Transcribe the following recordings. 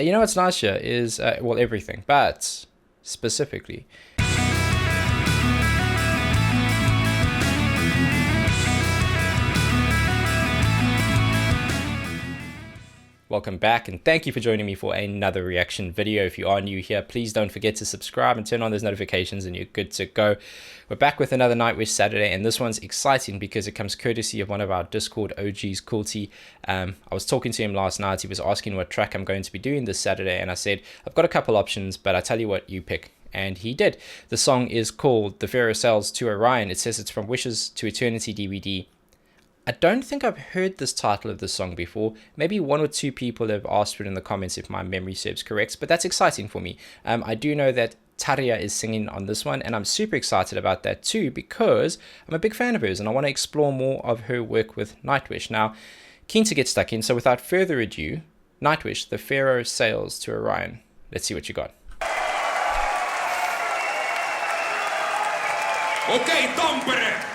You know what's nice here is, well, everything, but specifically, welcome back, and thank you for joining me for another reaction video. If you are new here, please don't forget to subscribe and turn on those notifications and you're good to go. We're back with another Nightwish Saturday, and this one's exciting because it comes courtesy of one of our Discord OGs, Coolty. I was talking to him last night. He was asking what track I'm going to be doing this Saturday, and I said, I've got a couple options, but I tell you what, you pick. And he did. The song is called The Pharaoh Sails To Orion. It says it's from Wishes to Eternity DVD. I don't think I've heard this title of this song before. Maybe one or two people have asked for it in the comments if my memory serves correct, but that's exciting for me. I do know that Tarja is singing on this one, and I'm super excited about that too because I'm a big fan of hers and I want to explore more of her work with Nightwish. Now, keen to get stuck in, so without further ado, Nightwish, The Pharaoh Sails To Orion. Let's see what you got. Okay, Tampere!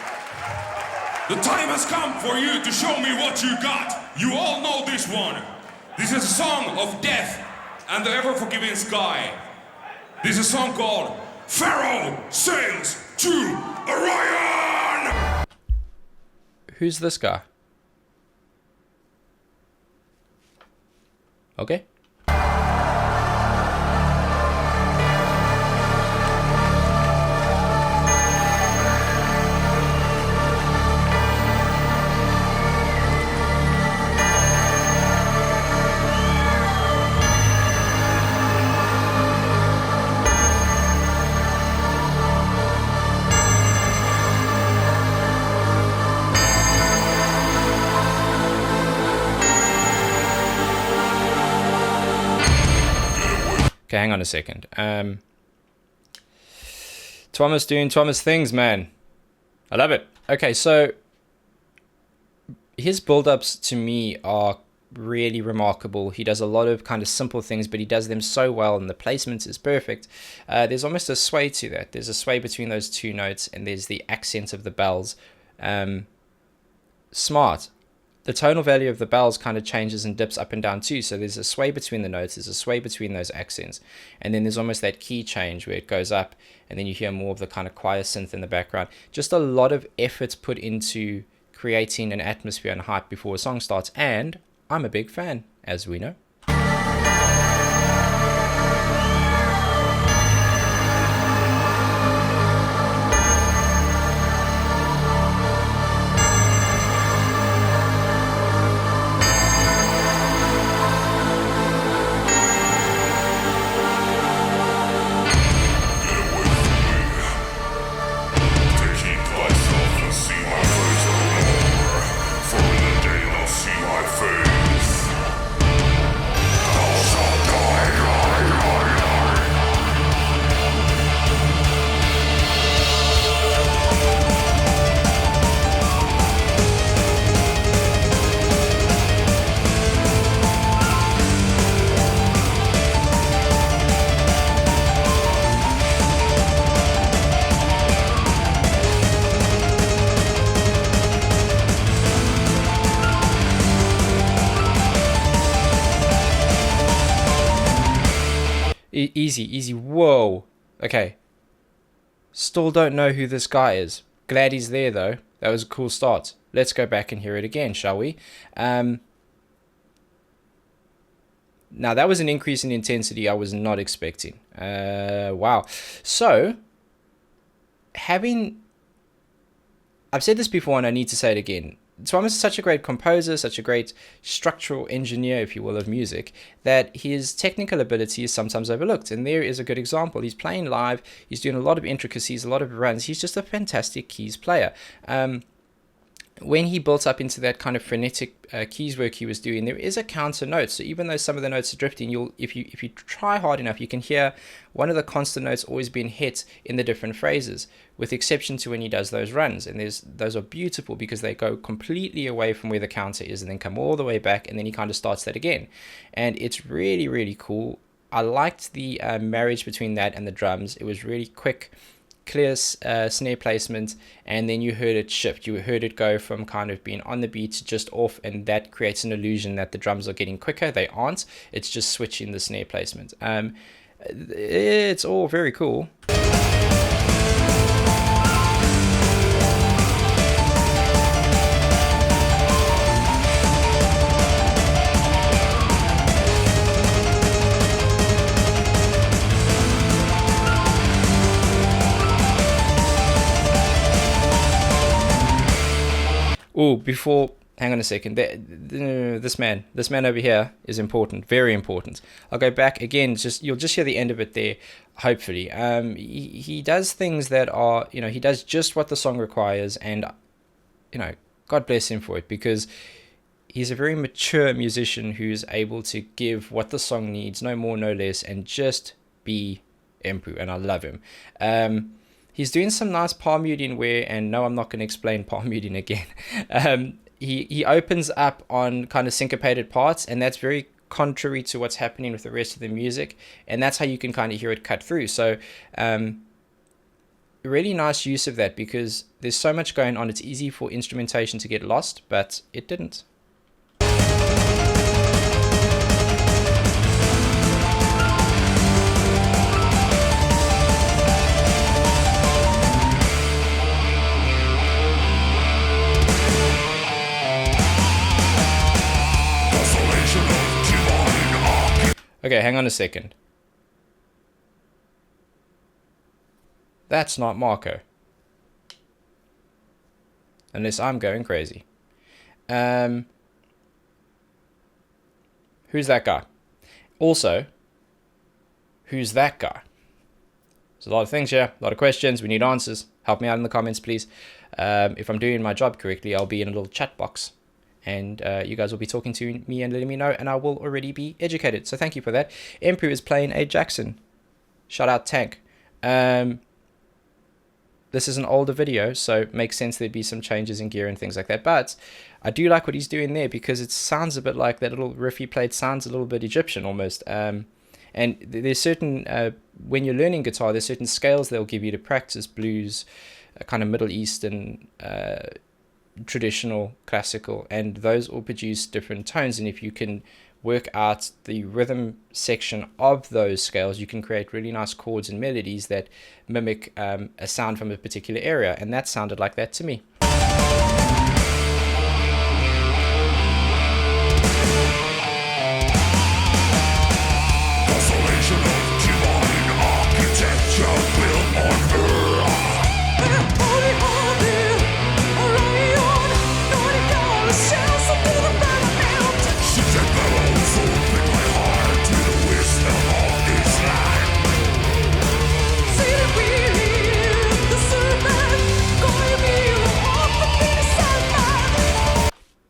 The time has come for you to show me what you got. You all know this one. This is a song of death and the ever-forgiving sky. This is a song called Pharaoh Sails To Orion! Who's this guy? Okay. Okay, hang on a second. Thomas doing Thomas things, man. I love it. Okay, so his build-ups to me are really remarkable. He does a lot of kind of simple things, but he does them so well, and the placement is perfect. There's almost a sway to that. There's a sway between those two notes, and there's the accent of the bells. Smart. The tonal value of the bells kind of changes and dips up and down too. So there's a sway between the notes, there's a sway between those accents. And then there's almost that key change where it goes up and then you hear more of the kind of choir synth in the background. Just a lot of effort put into creating an atmosphere and hype before a song starts. And I'm a big fan, as we know. Easy. Whoa. Okay. Still don't know who this guy is. Glad he's there, though. That was a cool start. Let's go back and hear it again, shall we? Now, that was an increase in intensity I was not expecting. Wow. So, I've said this before and I need to say it again. Thomas is such a great composer, such a great structural engineer, if you will, of music, that his technical ability is sometimes overlooked. And there is a good example. He's playing live, he's doing a lot of intricacies, a lot of runs. He's just a fantastic keys player. When he built up into that kind of frenetic keys work he was doing, there is a counter note. So even though some of the notes are drifting, if you try hard enough, you can hear one of the constant notes always being hit in the different phrases, with exception to when he does those runs. And those are beautiful because they go completely away from where the counter is and then come all the way back, and then he kind of starts that again. And it's really, really cool. I liked the marriage between that and the drums. It was really quick, clear snare placement, and then you heard it shift. You heard it go from kind of being on the beat to just off, and that creates an illusion that the drums are getting quicker. They aren't. It's just switching the snare placement. It's all very cool. Oh, hang on a second. This man over here is important, very important. I'll go back again. You'll just hear the end of it there. Hopefully, he does things that are, he does just what the song requires, and God bless him for it, because he's a very mature musician who's able to give what the song needs, no more, no less, and just be Empu, and I love him. He's doing some nice palm muting and no, I'm not going to explain palm muting again. He opens up on kind of syncopated parts, and that's very contrary to what's happening with the rest of the music, and that's how you can kind of hear it cut through. So really nice use of that, because there's so much going on. It's easy for instrumentation to get lost, but it didn't. Okay, hang on a second. That's not Marco. Unless I'm going crazy. Who's that guy? Also, who's that guy? There's a lot of things here, a lot of questions. We need answers. Help me out in the comments, please. If I'm doing my job correctly, I'll be in a little chat box, and you guys will be talking to me and letting me know, and I will already be educated. So thank you for that. Empu is playing a Jackson. Shout out Tank. This is an older video, so it makes sense there'd be some changes in gear and things like that. But I do like what he's doing there, because it sounds a bit like that little riff he played sounds a little bit Egyptian almost. And there's certain, when you're learning guitar, there's certain scales they'll give you to practice blues, kind of Middle Eastern, traditional, classical, and those all produce different tones. And if you can work out the rhythm section of those scales, you can create really nice chords and melodies that mimic a sound from a particular area, and that sounded like that to me.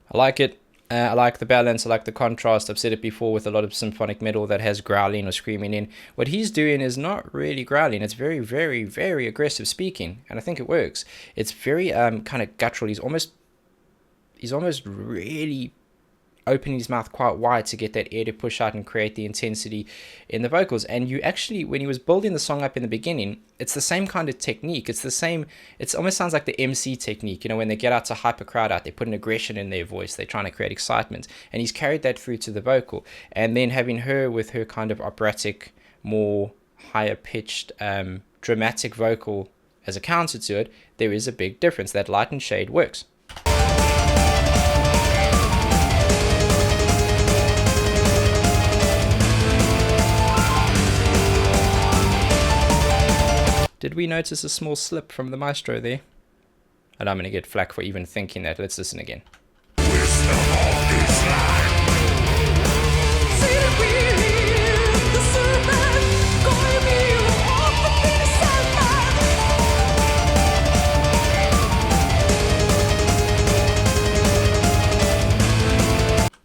I like it. I like the balance. I like the contrast. I've said it before with a lot of symphonic metal that has growling or screaming in. What he's doing is not really growling. It's very, very, very aggressive speaking, and I think it works. It's very kind of guttural. He's almost really opening his mouth quite wide to get that air to push out and create the intensity in the vocals. And you actually, when he was building the song up in the beginning, it's the same kind of technique. It's the same, it almost sounds like the MC technique, when they get out to hype a crowd out, they put an aggression in their voice, they're trying to create excitement, and he's carried that through to the vocal. And then having her with her kind of operatic, more higher pitched, dramatic vocal as a counter to it, there is a big difference. That light and shade works. Did we notice a small slip from the maestro there? And I'm going to get flack for even thinking that. Let's listen again.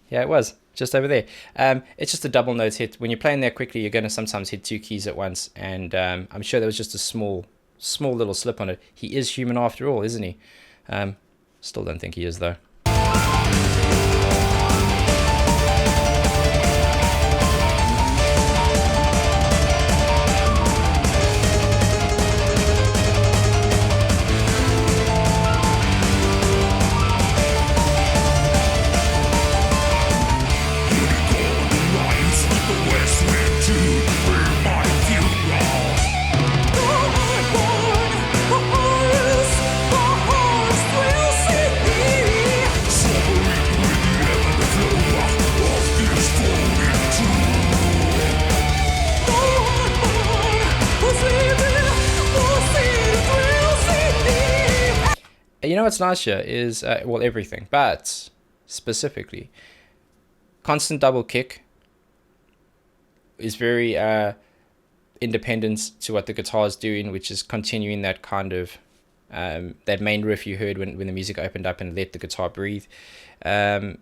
Yeah, it was just over there. It's just a double note hit. When you're playing there quickly, you're going to sometimes hit two keys at once, and I'm sure there was just a small little slip on it. He is human after all, isn't he? Still don't think he is, though. You know what's nice here is, well, everything, but specifically, constant double kick is very independent to what the guitar is doing, which is continuing that kind of that main riff you heard when the music opened up and let the guitar breathe. And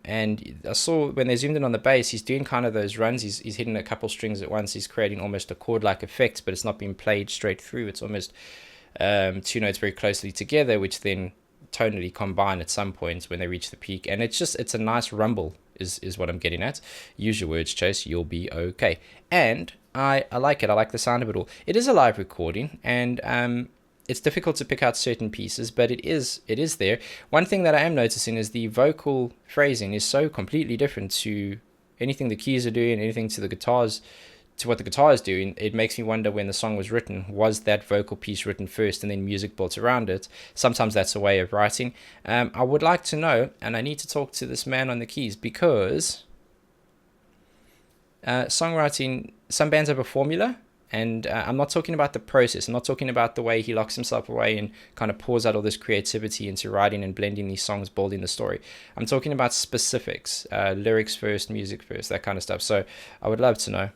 I saw when they zoomed in on the bass, he's doing kind of those runs. He's hitting a couple strings at once. He's creating almost a chord-like effect, but it's not being played straight through. It's almost two notes very closely together, which then tonally combine at some points when they reach the peak. And it's a nice rumble is what I'm getting at. Use your words, Chase. You'll be okay. And I like it. I like the sound of it all. It is a live recording, and it's difficult to pick out certain pieces, but it is there. One thing that I am noticing is the vocal phrasing is so completely different to anything the keys are doing, anything to what the guitar is doing. It makes me wonder, when the song was written, was that vocal piece written first and then music built around it? Sometimes that's a way of writing. I would like to know, and I need to talk to this man on the keys, because songwriting, some bands have a formula. And I'm not talking about the process. I'm not talking about the way he locks himself away and kind of pours out all this creativity into writing and blending these songs, building the story. I'm talking about specifics, lyrics first, music first, that kind of stuff. So I would love to know.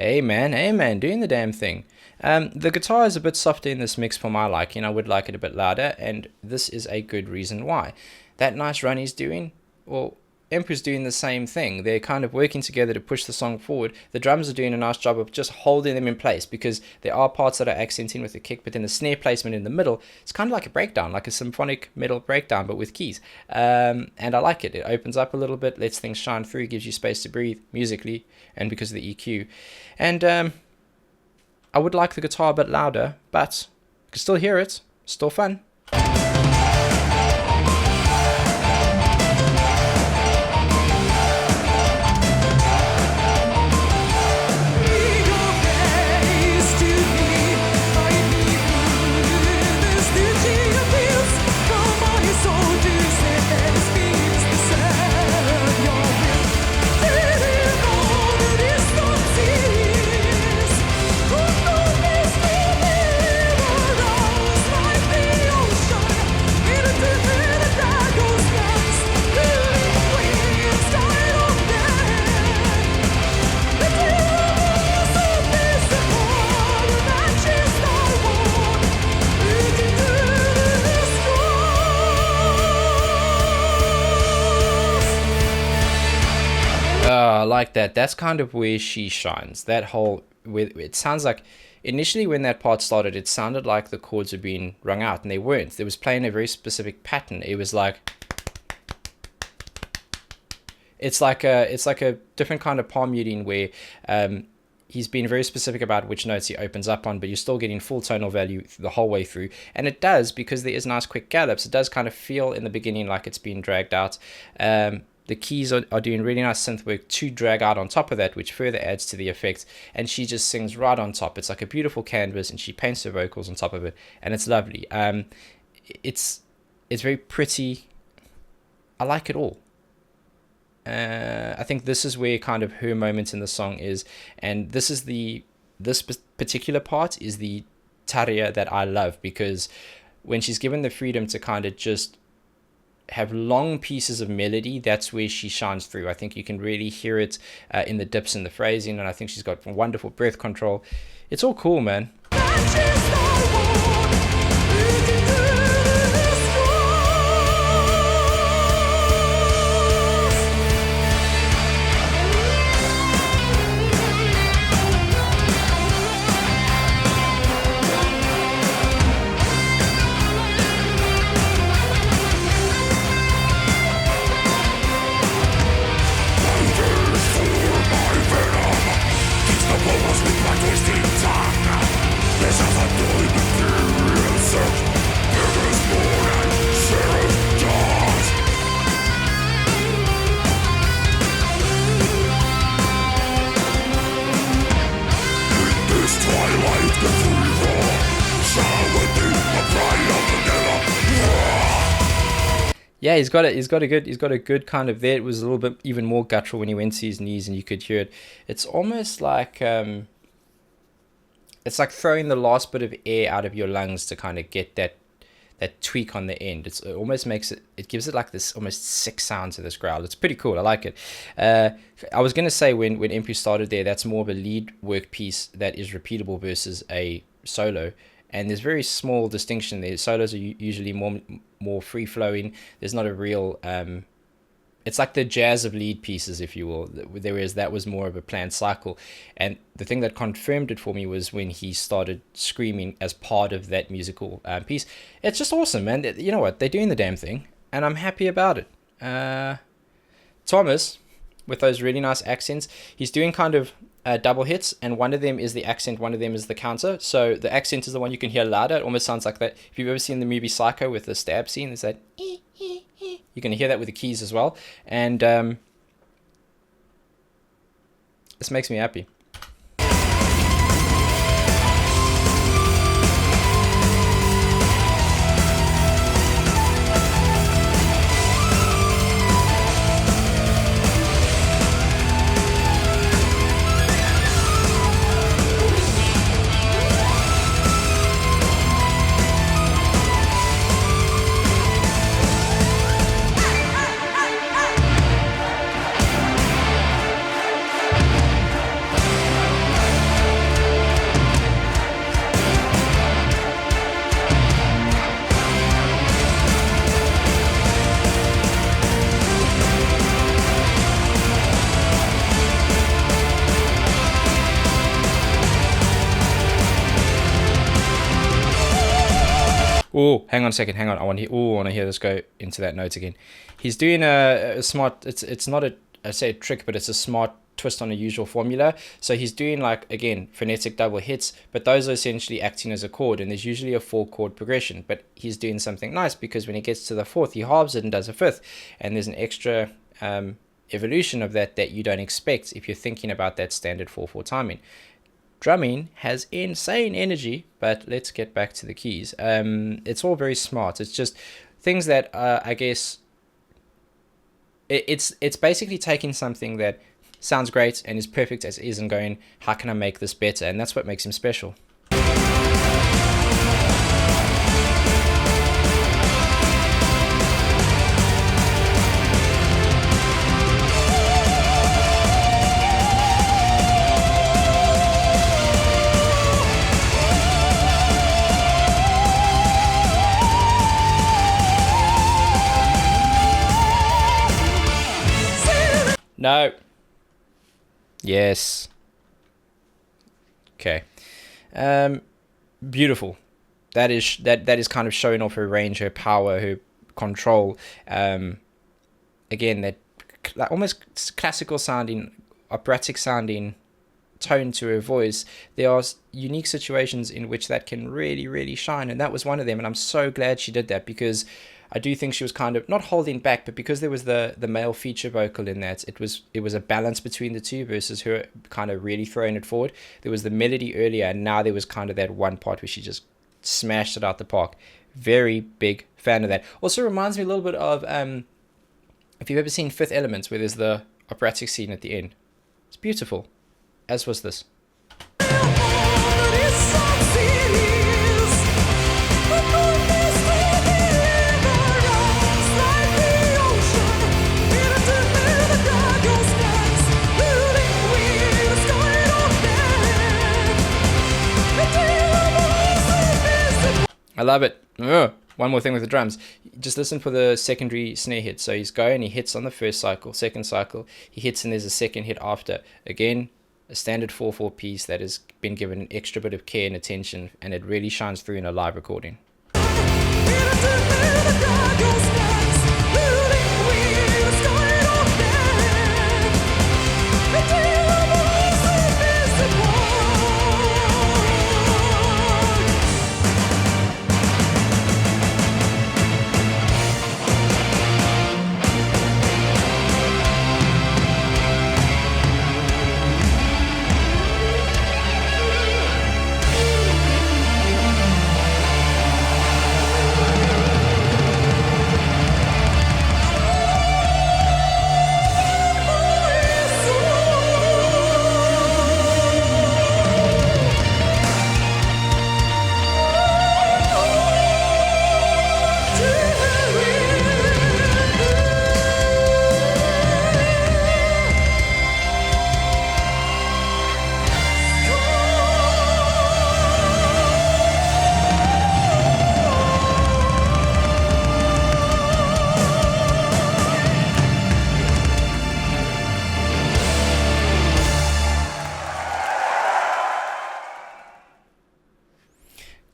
Amen, doing the damn thing. The guitar is a bit softer in this mix for my liking. I would like it a bit louder, and this is a good reason why. That nice run he's doing, well, Emperor's doing the same thing. They're kind of working together to push the song forward. The drums are doing a nice job of just holding them in place, because there are parts that are accenting with the kick, but then the snare placement in the middle, it's kind of like a breakdown, like a symphonic metal breakdown, but with keys. And I like it. It opens up a little bit, lets things shine through, gives you space to breathe musically, and because of the EQ. And I would like the guitar a bit louder, but you can still hear it. Still fun. I like that. That's kind of where she shines. That whole, it sounds like, initially when that part started, it sounded like the chords were being rung out, and they weren't. It was playing a very specific pattern. It was like, it's like a different kind of palm muting where he's been very specific about which notes he opens up on, but you're still getting full tonal value the whole way through. And it does, because there is nice quick gallops. It does kind of feel in the beginning like it's being dragged out. The keys are doing really nice synth work to drag out on top of that, which further adds to the effect. And she just sings right on top. It's like a beautiful canvas, and she paints her vocals on top of it, and it's lovely. It's very pretty. I like it all. I think this is where kind of her moment in the song is, and this particular part is the Tarja that I love, because when she's given the freedom to kind of just have long pieces of melody, that's where she shines through. I think you can really hear it in the dips and the phrasing, and I think she's got wonderful breath control. It's all cool, man. With my twisting tongue, there's a Yeah, he's got a good kind of there. It was a little bit even more guttural when he went to his knees and you could hear it. It's almost like it's like throwing the last bit of air out of your lungs to kind of get that tweak on the end. It almost makes it gives it like this almost sick sound to this growl. It's pretty cool. I like it. I was gonna say when Impu started there, that's more of a lead work piece that is repeatable versus a solo. And there's very small distinction there. Solos are usually more free flowing. There's not a real it's like the jazz of lead pieces, if you will. Whereas that was more of a planned cycle. And the thing that confirmed it for me was when he started screaming as part of that musical piece. It's just awesome, man. You know what? They're doing the damn thing, and I'm happy about it. Thomas, with those really nice accents, he's doing kind of double hits, and one of them is the accent, one of them is the counter. So the accent is the one you can hear louder. It almost sounds like that. If you've ever seen the movie Psycho with the stab scene, there's that. You're going to hear that with the keys as well. And this makes me happy. Oh, hang on a second. Hang on. I want to hear this go into that note again. He's doing a smart. It's not I say a trick, but it's a smart twist on a usual formula. So he's doing, like, again, phonetic double hits, but those are essentially acting as a chord, and there's usually a 4-chord progression. But he's doing something nice because when he gets to the fourth, he halves it and does a fifth, and there's an extra evolution of that you don't expect if you're thinking about that standard 4/4 timing. Drumming has insane energy, but let's get back to the keys. It's all very smart. It's just things that I guess it's basically taking something that sounds great and is perfect as is and going, how can I make this better? And that's what makes him special. No. Yes. Okay. Beautiful. That is kind of showing off her range, her power, her control. Again, that almost classical sounding, operatic sounding tone to her voice. There are unique situations in which that can really, really shine, and that was one of them. And I'm so glad she did that, because I do think she was kind of not holding back, but because there was the male feature vocal in that, it was a balance between the two versus her kind of really throwing it forward. There was the melody earlier, and now there was kind of that one part where she just smashed it out the park. Very big fan of that. Also reminds me a little bit of if you've ever seen Fifth Element, where there's the operatic scene at the end. It's beautiful, as was this. I love it. One more thing with the drums. Just listen for the secondary snare hit. So he's going, he hits on the first cycle, second cycle, he hits and there's a second hit after. Again, a standard 4/4 piece that has been given an extra bit of care and attention, and it really shines through in a live recording.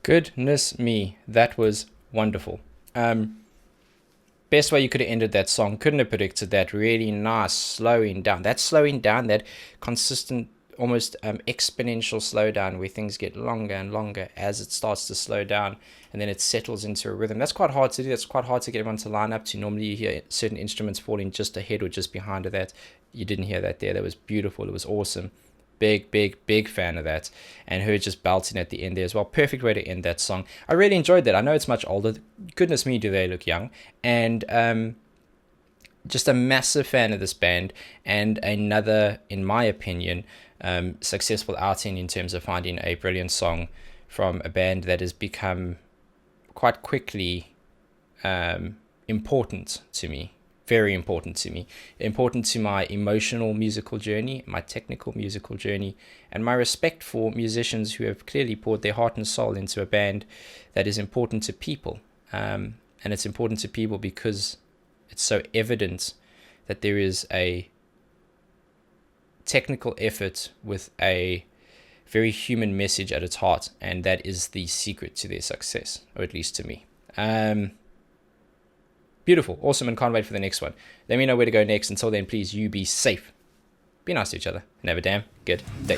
Goodness me, that was wonderful. Best way you could have ended that song. Couldn't have predicted that. Really nice slowing down. That slowing down, that consistent, almost exponential slowdown where things get longer and longer as it starts to slow down, and then it settles into a rhythm. That's quite hard to do. That's quite hard to get everyone to line up to. Normally you hear certain instruments falling just ahead or just behind of that. You didn't hear that there. That was beautiful. It was awesome. Big fan of that. And her just belting at the end there as well. Perfect way to end that song. I really enjoyed that. I know it's much older. Goodness me, do they look young. And just a massive fan of this band, and another, in my opinion, successful outing in terms of finding a brilliant song from a band that has become quite quickly important to me. Very important to me, important to my emotional musical journey, my technical musical journey, and my respect for musicians who have clearly poured their heart and soul into a band that is important to people. And it's important to people because it's so evident that there is a technical effort with a very human message at its heart, and that is the secret to their success, or at least to me. Beautiful, awesome, and can't wait for the next one. Let me know where to go next. Until then, please, you be safe. Be nice to each other, and have a damn good day.